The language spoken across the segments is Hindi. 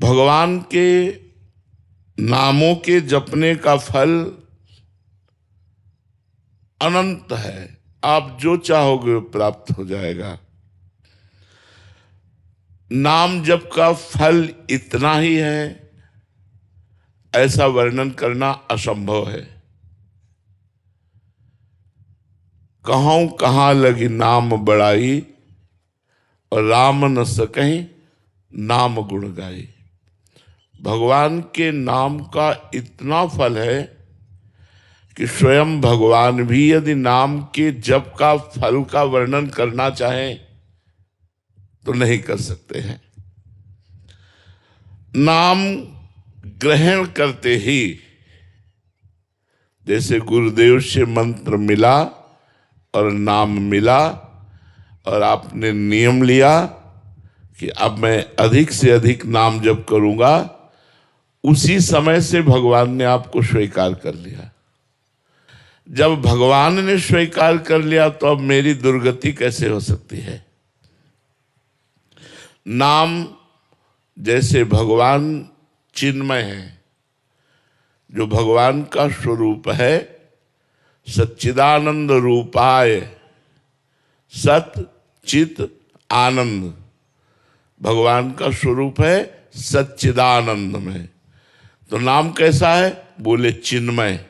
भगवान के नामों के जपने का फल अनंत है। आप जो चाहोगे वो प्राप्त हो जाएगा। नाम जप का फल इतना ही है, ऐसा वर्णन करना असंभव है। कहूं कहां लगी नाम बड़ाई, और राम न सकहीं नाम गुण गाई। भगवान के नाम का इतना फल है कि स्वयं भगवान भी यदि नाम के जप का फल का वर्णन करना चाहें तो नहीं कर सकते हैं। नाम ग्रहण करते ही, जैसे गुरुदेव से मंत्र मिला और नाम मिला और आपने नियम लिया कि अब मैं अधिक से अधिक नाम जप करूंगा, उसी समय से भगवान ने आपको स्वीकार कर लिया। जब भगवान ने स्वीकार कर लिया तो अब मेरी दुर्गति कैसे हो सकती है। नाम जैसे भगवान चिन्मय है, जो भगवान का स्वरूप है, सच्चिदानंद रूपाय, सत चित आनंद भगवान का स्वरूप है सच्चिदानंद में। तो नाम कैसा है? बोले चिन्मय।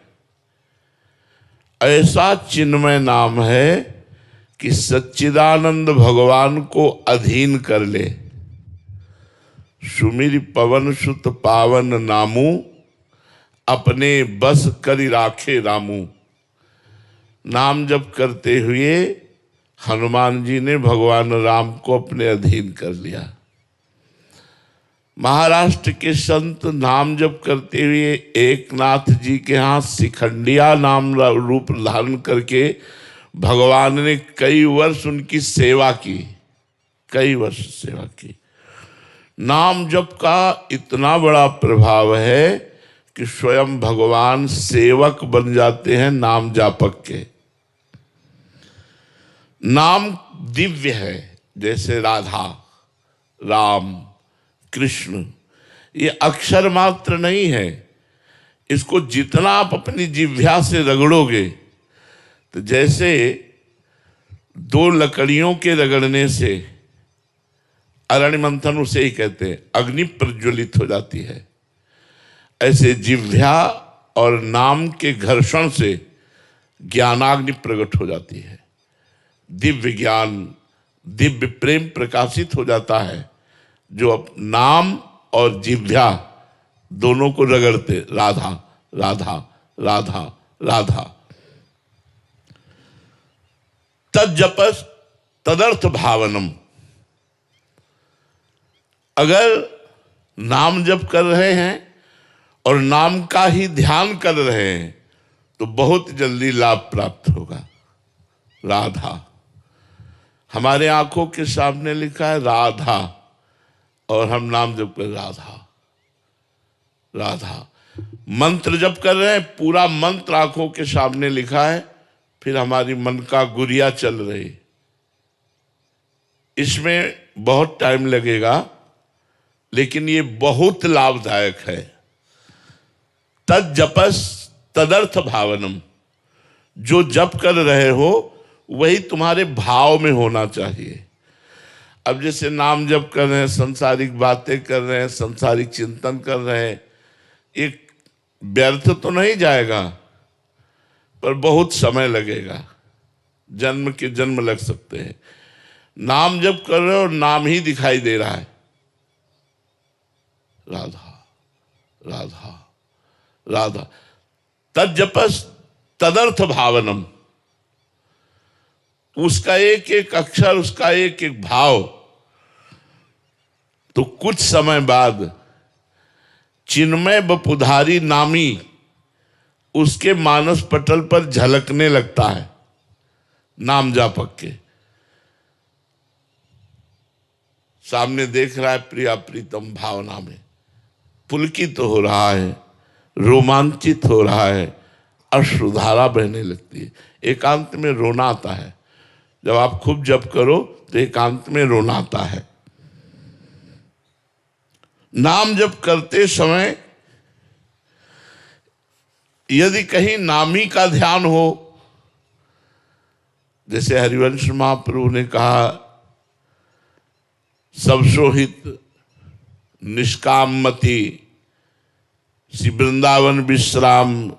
ऐसा चिन्मय नाम है कि सच्चिदानंद भगवान को अधीन कर ले। सुमिर पवन सुत पावन नामू, अपने बस करि राखे रामू। नाम जप करते हुए हनुमान जी ने भगवान राम को अपने अधीन कर लिया। महाराष्ट्र के संत नाम जप करते हुए एकनाथ जी के यहाँ शिखंडिया नाम रूप धारण करके भगवान ने कई वर्ष उनकी सेवा की, कई वर्ष सेवा की। नाम जप का इतना बड़ा प्रभाव है कि स्वयं भगवान सेवक बन जाते हैं नाम जापक के। नाम दिव्य है, जैसे राधा, राम, कृष्ण, ये अक्षर मात्र नहीं है। इसको जितना आप अपनी जिह्वा से रगड़ोगे, तो जैसे दो लकड़ियों के रगड़ने से, अरण्य मंथन उसे ही कहते हैं, अग्नि प्रज्वलित हो जाती है, ऐसे जिह्वा और नाम के घर्षण से ज्ञानाग्नि प्रकट हो जाती है। दिव्य ज्ञान, दिव्य प्रेम प्रकाशित हो जाता है, जो नाम और जिह्वा दोनों को रगड़ते, राधा राधा राधा राधा। तज्जपस तदर्थ भावनम। अगर नाम जप कर रहे हैं और नाम का ही ध्यान कर रहे हैं तो बहुत जल्दी लाभ प्राप्त होगा। राधा, हमारे आंखों के सामने लिखा है राधा, और हम नाम जप कर राधा राधा। मंत्र जप कर रहे हैं, पूरा मंत्र आंखों के सामने लिखा है, फिर हमारी मन का गुरिया चल रही। इसमें बहुत टाइम लगेगा, लेकिन ये बहुत लाभदायक है। तज्जपस तदर्थ भावनम। जो जप कर रहे हो वही तुम्हारे भाव में होना चाहिए। अब जैसे नाम जप कर रहे हैं, संसारिक बातें कर रहे हैं, संसारिक चिंतन कर रहे हैं, एक व्यर्थ तो नहीं जाएगा, पर बहुत समय लगेगा, जन्म के जन्म लग सकते हैं। नाम जप कर रहे हो और नाम ही दिखाई दे रहा है, राधा राधा राधा। तज्जपस तदर्थ भावनम। उसका एक एक अक्षर, उसका एक एक भाव, तो कुछ समय बाद चिन्मय बपुधारी नामी उसके मानस पटल पर झलकने लगता है। नाम जापक के सामने देख रहा है प्रिया प्रीतम भावना में, पुलकित हो रहा है, रोमांचित हो रहा है, अश्रुधारा बहने लगती है। एकांत में रोना आता है। जब आप खूब जप करो तो एकांत में रोना आता है। नाम जप करते समय यदि कहीं नामी का ध्यान हो, जैसे हरिवंश महाप्रभु ने कहा, सब सोहित निष्कामति, श्री वृंदावन विश्राम,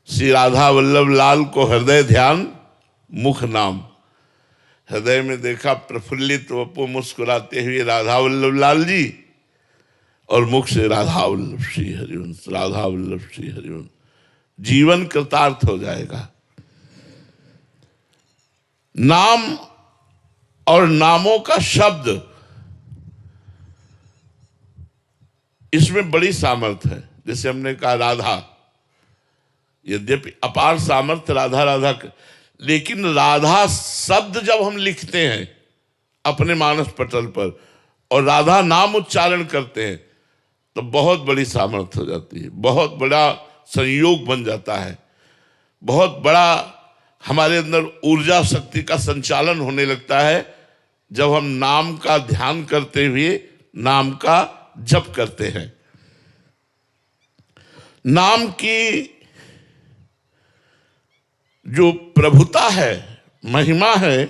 श्री राधा वल्लभ लाल को हृदय ध्यान मुख नाम। हृदय में देखा प्रफुल्लित वपु मुस्कुराते हुए राधा वल्लभ लाल जी, और मुख से राधा वल्लभ श्री हरिवंश, राधा वल्लभ श्री हरिवंश। जीवन कृतार्थ हो जाएगा। नाम और नामों का शब्द, इसमें बड़ी सामर्थ्य है। जैसे हमने कहा राधा, यद्यपि अपार सामर्थ्य राधा राधा, लेकिन राधा शब्द जब हम लिखते हैं अपने मानस पटल पर और राधा नाम उच्चारण करते हैं तो बहुत बड़ी सामर्थ्य हो जाती है, बहुत बड़ा संयोग बन जाता है, बहुत बड़ा हमारे अंदर ऊर्जा शक्ति का संचालन होने लगता है जब हम नाम का ध्यान करते हुए नाम का जप करते हैं। नाम की जो प्रभुता है, महिमा है,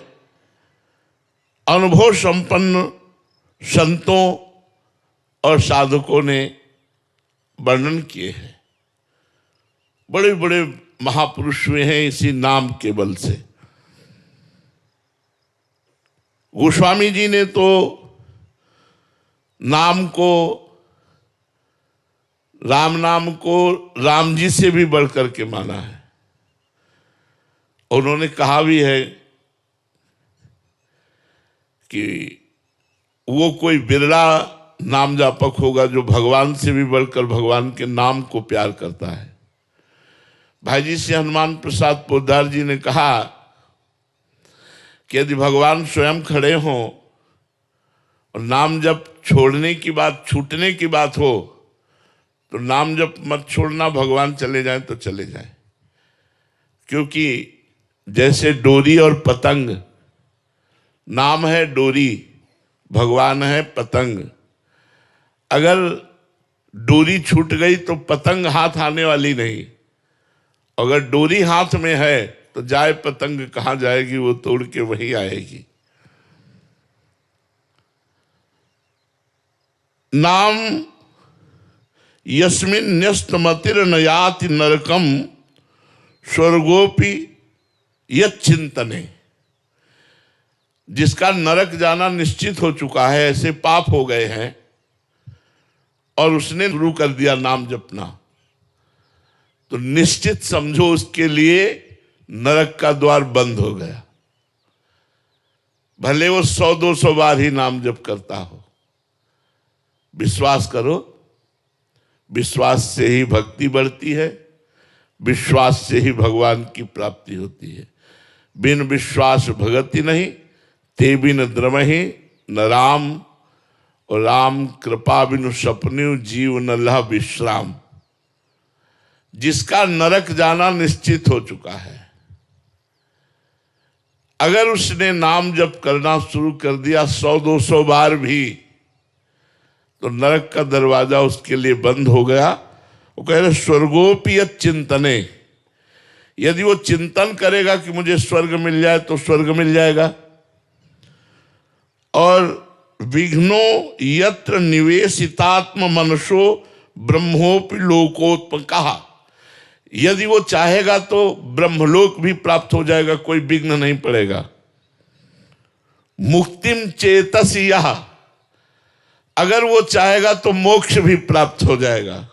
अनुभव संपन्न संतों और साधकों ने वर्णन किए हैं। बड़े बड़े महापुरुष हुए हैं इसी नाम के बल से। गोस्वामी जी ने तो नाम को, राम नाम को राम जी से भी बढ़कर के माना है। उन्होंने कहा भी है कि वो कोई बिरला नाम जापक होगा जो भगवान से भी बढ़कर भगवान के नाम को प्यार करता है। भाई जी से हनुमान प्रसाद पोद्दार जी ने कहा कि यदि भगवान स्वयं खड़े हों और नाम जप छोड़ने की बात, छूटने की बात हो, तो नाम जप मत छोड़ना, भगवान चले जाएं तो चले जाएं। क्योंकि जैसे डोरी और पतंग, नाम है डोरी, भगवान है पतंग। अगर डोरी छूट गई तो पतंग हाथ आने वाली नहीं। अगर डोरी हाथ में है तो जाए पतंग कहाँ जाएगी, वो तोड़ के वहीं आएगी। नाम यस्मिन् न्यस्तमतिर न याति नरकम स्वर्गोपि यच्चिंतने। जिसका नरक जाना निश्चित हो चुका है, ऐसे पाप हो गए हैं और उसने शुरू कर दिया नाम जपना, तो निश्चित समझो उसके लिए नरक का द्वार बंद हो गया। भले वो 100-200 बार ही नाम जप करता हो। विश्वास करो, विश्वास से ही भक्ति बढ़ती है, विश्वास से ही भगवान की प्राप्ति होती है। बिन विश्वास भगति नहीं, ते बिन द्रमहि न राम, और राम कृपा बिनु सपन्यु जीव न लह विश्राम। जिसका नरक जाना निश्चित हो चुका है, अगर उसने नाम जप करना शुरू कर दिया 100-200 बार भी, तो नरक का दरवाजा उसके लिए बंद हो गया। वो कह रहे स्वर्गोपि चिंतने, यदि वो चिंतन करेगा कि मुझे स्वर्ग मिल जाए तो स्वर्ग मिल जाएगा। और विघ्नो यत्र निवेशितात्म मनसो ब्रह्मोपि लोकोत्पन्न, कहा यदि वो चाहेगा तो ब्रह्मलोक भी प्राप्त हो जाएगा, कोई विघ्न नहीं पड़ेगा। मुक्तिम चेतसी, यह अगर वो चाहेगा तो मोक्ष भी प्राप्त हो जाएगा।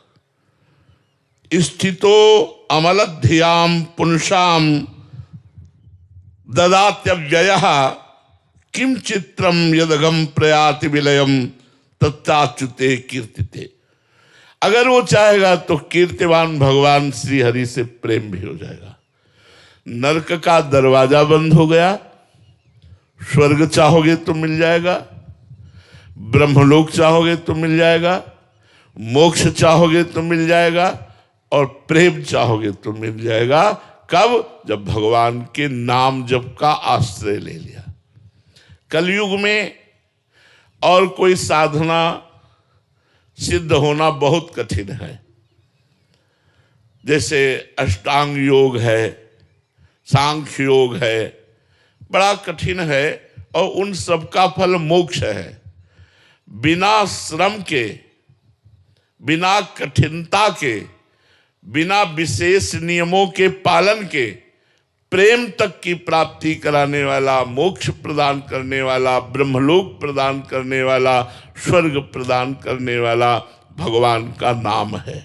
स्थितो अमलध्याम पुंसाम ददात्यव्ययः किम चित्रम यदगम प्रयाति विलयम तत्ताच्युते कीर्तिते। अगर वो चाहेगा तो कीर्तिवान भगवान श्री हरि से प्रेम भी हो जाएगा। नरक का दरवाजा बंद हो गया, स्वर्ग चाहोगे तो मिल जाएगा, ब्रह्मलोक चाहोगे तो मिल जाएगा, मोक्ष चाहोगे तो मिल जाएगा, और प्रेम चाहोगे तो मिल जाएगा। कब? जब भगवान के नाम जप का आश्रय ले लिया। कलयुग में और कोई साधना सिद्ध होना बहुत कठिन है। जैसे अष्टांग योग है, सांख्य योग है, बड़ा कठिन है और उन सब का फल मोक्ष है। बिना श्रम के, बिना कठिनता के, बिना विशेष नियमों के पालन के प्रेम तक की प्राप्ति कराने वाला, मोक्ष प्रदान करने वाला, ब्रह्मलोक प्रदान करने वाला, स्वर्ग प्रदान करने वाला भगवान का नाम है।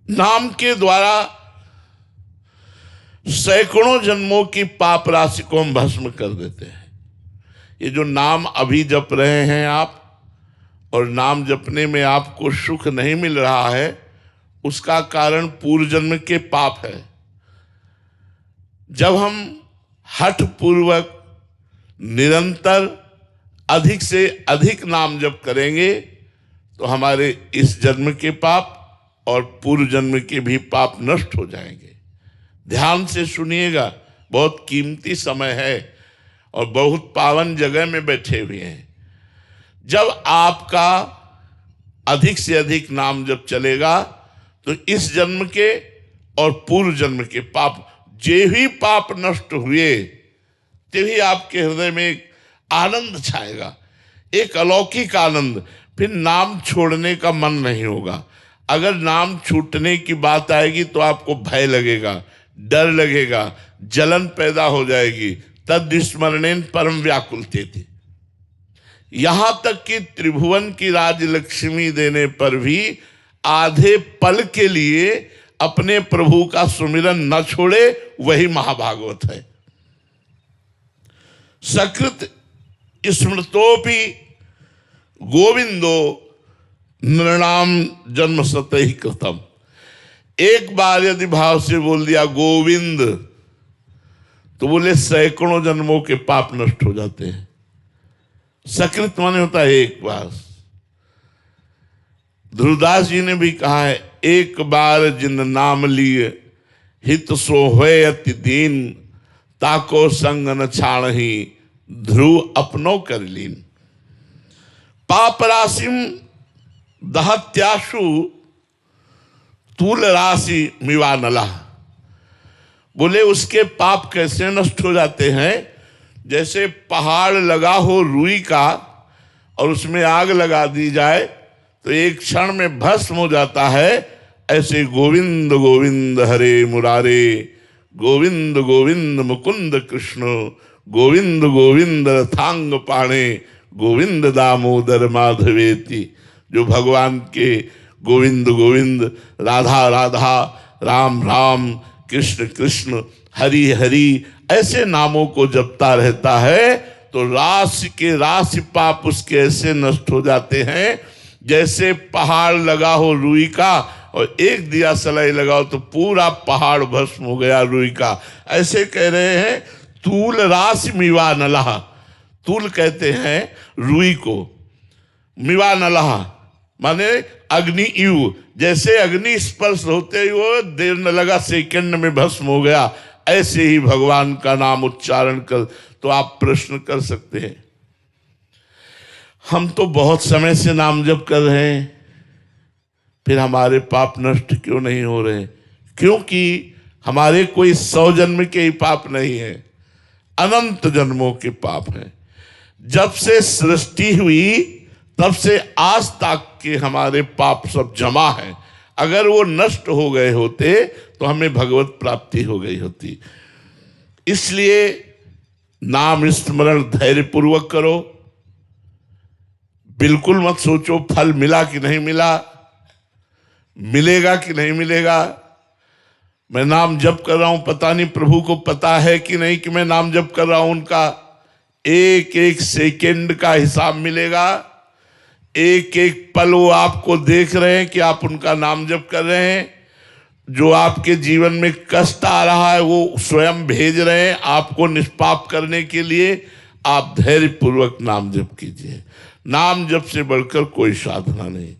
नाम के द्वारा सैकड़ों जन्मों की पाप राशि को हम भस्म कर देते हैं। ये जो नाम अभी जप रहे हैं आप, और नाम जपने में आपको सुख नहीं मिल रहा है, उसका कारण पूर्व जन्म के पाप है। जब हम हठ पूर्वक निरंतर अधिक से अधिक नाम जप करेंगे तो हमारे इस जन्म के पाप और पूर्व जन्म के भी पाप नष्ट हो जाएंगे। ध्यान से सुनिएगा, बहुत कीमती समय है और बहुत पावन जगह में बैठे हुए हैं। जब आपका अधिक से अधिक नाम जब चलेगा तो इस जन्म के और पूर्व जन्म के पाप, जे ही पाप नष्ट हुए, तभी आपके हृदय में एक आनंद छाएगा, एक अलौकिक आनंद। फिर नाम छोड़ने का मन नहीं होगा। अगर नाम छूटने की बात आएगी तो आपको भय लगेगा, डर लगेगा, जलन पैदा हो जाएगी। तद स्मरणेन परम व्याकुलते थे। यहां तक कि त्रिभुवन की राजलक्ष्मी देने पर भी आधे पल के लिए अपने प्रभु का सुमिरन न छोड़े, वही महाभागवत है। सकृत स्मृतोपि गोविंदो नृणाम जन्म सतहि कृतम। एक बार यदि भाव से बोल दिया गोविंद, तो बोले सैकड़ों जन्मों के पाप नष्ट हो जाते हैं। सकृत माने होता है एक बार। ध्रुवदास जी ने भी कहा है, एक बार जिन नाम लिए हित सो होय अति दीन, ताको संग न छाणहि ध्रुव अपनो कर लीन। पाप राशिम दहत्याशु तूल राशि मिवानला। बोले उसके पाप कैसे नष्ट हो जाते हैं? जैसे पहाड़ लगा हो रुई का और उसमें आग लगा दी जाए तो एक क्षण में भस्म हो जाता है। ऐसे गोविंद गोविंद हरे मुरारे, गोविंद गोविंद मुकुंद कृष्ण, गोविंद गोविंद रथांग पाणे, गोविंद दामोदर माधवेति। जो भगवान के गोविंद गोविंद, राधा राधा, राम राम, कृष्ण कृष्ण, हरि हरि ऐसे नामों को जपता रहता है तो राशि के राशि पाप उसके ऐसे नष्ट हो जाते हैं जैसे पहाड़ लगा हो रुई का और एक दिया सलाई लगाओ तो पूरा पहाड़ भस्म हो गया रुई का। ऐसे कह रहे हैं तूल राशि मिवा नलहा। तूल कहते हैं रुई को, मिवा नलहा माने अग्नि यु। जैसे अग्नि स्पर्श होते ही वो देर न लगा, सेकंड में भस्म हो गया। ऐसे ही भगवान का नाम उच्चारण कर तो आप प्रश्न कर सकते हैं, हम तो बहुत समय से नाम जप कर रहे हैं, फिर हमारे पाप नष्ट क्यों नहीं हो रहे? क्योंकि हमारे कोई 100 जन्म के ही पाप नहीं है, अनंत जन्मों के पाप हैं। जब से सृष्टि हुई तब से आज तक के हमारे पाप सब जमा हैं। अगर वो नष्ट हो गए होते तो हमें भगवत प्राप्ति हो गई होती। इसलिए नाम स्मरण धैर्य पूर्वक करो। बिल्कुल मत सोचो फल मिला कि नहीं मिला, मिलेगा कि नहीं मिलेगा। मैं नाम जप कर रहा हूं, पता नहीं प्रभु को पता है कि नहीं कि मैं नाम जप कर रहा हूं। उनका एक एक सेकंड का हिसाब मिलेगा। एक एक पल वो आपको देख रहे हैं कि आप उनका नाम जप कर रहे हैं। जो आपके जीवन में कष्ट आ रहा है वो स्वयं भेज रहे हैं आपको निष्पाप करने के लिए। आप धैर्य पूर्वक नाम जप कीजिए। नाम जप से बढ़कर कोई साधना नहीं।